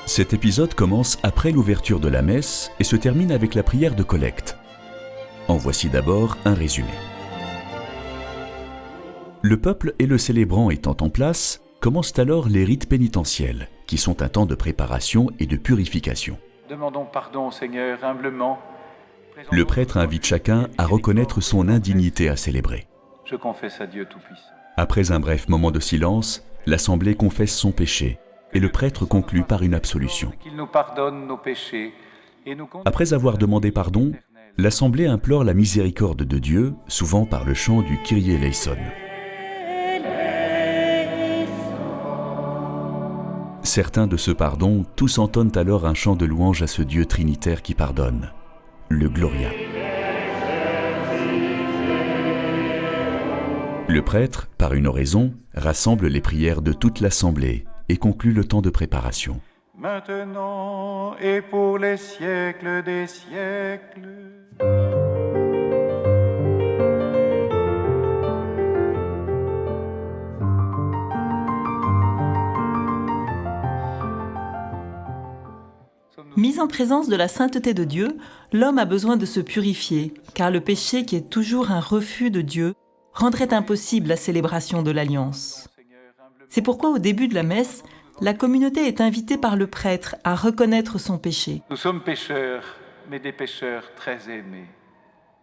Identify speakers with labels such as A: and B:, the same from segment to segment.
A: Cet épisode commence après l'ouverture de la messe et se termine avec la prière de collecte. En voici d'abord un résumé. Le peuple et le célébrant étant en place, commencent alors les rites pénitentiels, qui sont un temps de préparation et de purification.
B: Demandons pardon au Seigneur humblement.
A: Le prêtre invite chacun à reconnaître son indignité à célébrer.
B: Je confesse à Dieu Tout-Puissant.
A: Après un bref moment de silence, l'assemblée confesse son péché et le prêtre conclut par une absolution.
B: Qu'il nous pardonne nos péchés et nous conduise
A: Après avoir demandé pardon, l'assemblée implore la miséricorde de Dieu, souvent par le chant du Kyrie eleison. Certains de ce pardon, tous entonnent alors un chant de louange à ce Dieu trinitaire qui pardonne, le Gloria. Le prêtre, par une oraison, rassemble les prières de toute l'assemblée et conclut le temps de préparation.
B: maintenant et pour les siècles des siècles.
C: Mis en présence de la sainteté de Dieu, l'homme a besoin de se purifier, car le péché, qui est toujours un refus de Dieu, rendrait impossible la célébration de l'Alliance. C'est pourquoi au début de la messe, la communauté est invitée par le prêtre à reconnaître son péché.
B: Nous sommes pécheurs, mais des pécheurs très aimés.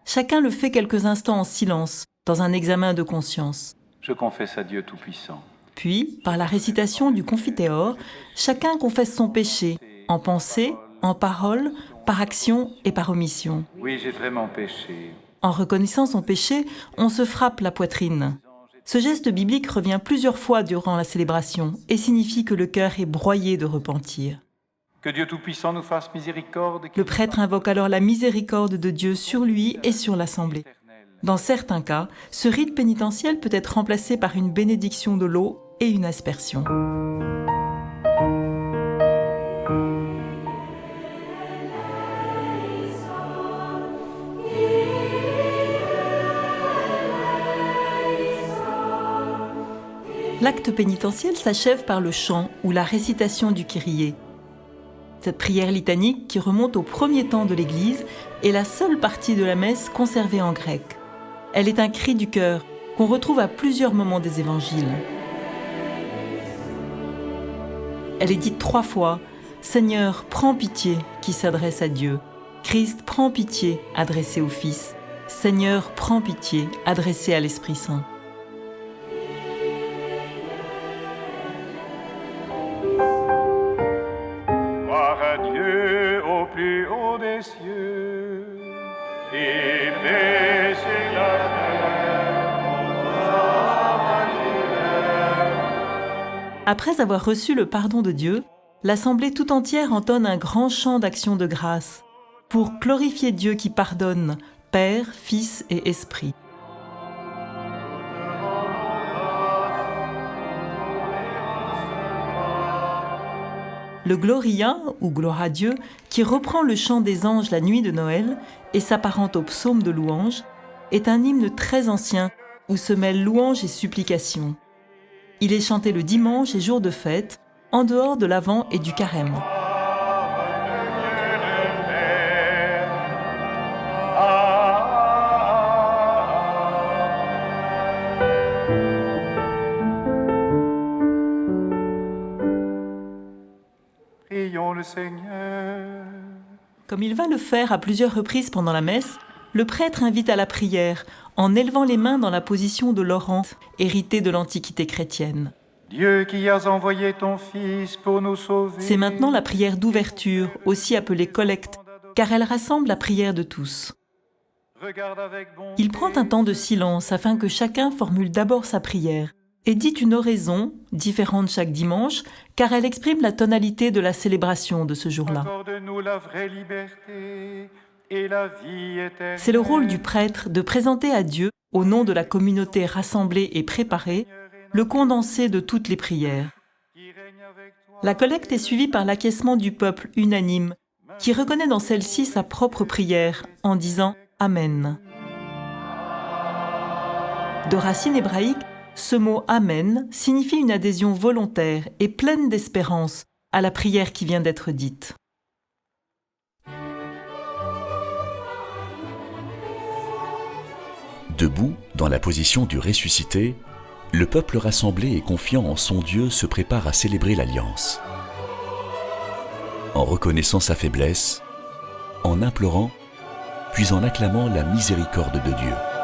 C: Chacun le fait quelques instants en silence, dans un examen de conscience.
B: Je confesse à Dieu Tout-Puissant.
C: Puis, par la récitation du Confiteor, chacun confesse son péché, en pensée, en parole, par action et par omission.
B: Oui, j'ai vraiment péché.
C: En reconnaissant son péché, on se frappe la poitrine. Ce geste biblique revient plusieurs fois durant la célébration et signifie que le cœur est broyé de repentir.
B: Que Dieu Tout-Puissant nous fasse miséricorde.
C: Le prêtre invoque alors la miséricorde de Dieu sur lui et sur l'assemblée. Dans certains cas, ce rite pénitentiel peut être remplacé par une bénédiction de l'eau et une aspersion. L'acte pénitentiel s'achève par le chant ou la récitation du Kyrie. Cette prière litanique, qui remonte au premier temps de l'Église, est la seule partie de la messe conservée en grec. Elle est un cri du cœur qu'on retrouve à plusieurs moments des évangiles. Elle est dite 3 fois « Seigneur, prends pitié » qui s'adresse à Dieu. « Christ, prends pitié » adressé au Fils. « Seigneur, prends pitié » adressé à l'Esprit Saint.
B: Gloire à Dieu au plus haut des cieux et paix sur la terre aux hommes agréables.
C: Après avoir reçu le pardon de Dieu, l'assemblée tout entière entonne un grand chant d'action de grâce pour glorifier Dieu qui pardonne, Père, Fils et Esprit. Le Gloria, ou Gloire à Dieu, qui reprend le chant des anges la nuit de Noël et s'apparente au psaume de louange, est un hymne très ancien où se mêlent louange et supplication. Il est chanté le dimanche et jour de fête, en dehors de l'Avent et du Carême.
B: Prions le Seigneur.
C: Comme il va le faire à plusieurs reprises pendant la messe, le prêtre invite à la prière en élevant les mains dans la position de l'orant, héritée de l'Antiquité chrétienne.
B: Dieu qui as envoyé ton Fils pour nous sauver.
C: C'est maintenant la prière d'ouverture, aussi appelée collecte, car elle rassemble la prière de tous.
B: Regarde avec bonté.
C: Il prend un temps de silence afin que chacun formule d'abord sa prière et dit une oraison, différente chaque dimanche, car elle exprime la tonalité de la célébration de ce jour-là.
B: Accorde-nous la vraie liberté et la vie éternelle.
C: C'est le rôle du prêtre de présenter à Dieu, au nom de la communauté rassemblée et préparée, le condensé de toutes les prières.
B: Qui règne avec toi.
C: La collecte est suivie par l'acquiescement du peuple unanime, qui reconnaît dans celle-ci sa propre prière en disant « Amen ». De racine hébraïque, ce mot « Amen » signifie une adhésion volontaire et pleine d'espérance à la prière qui vient d'être dite.
A: Debout, dans la position du ressuscité, le peuple rassemblé et confiant en son Dieu se prépare à célébrer l'Alliance. En reconnaissant sa faiblesse, en implorant, puis en acclamant la miséricorde de Dieu.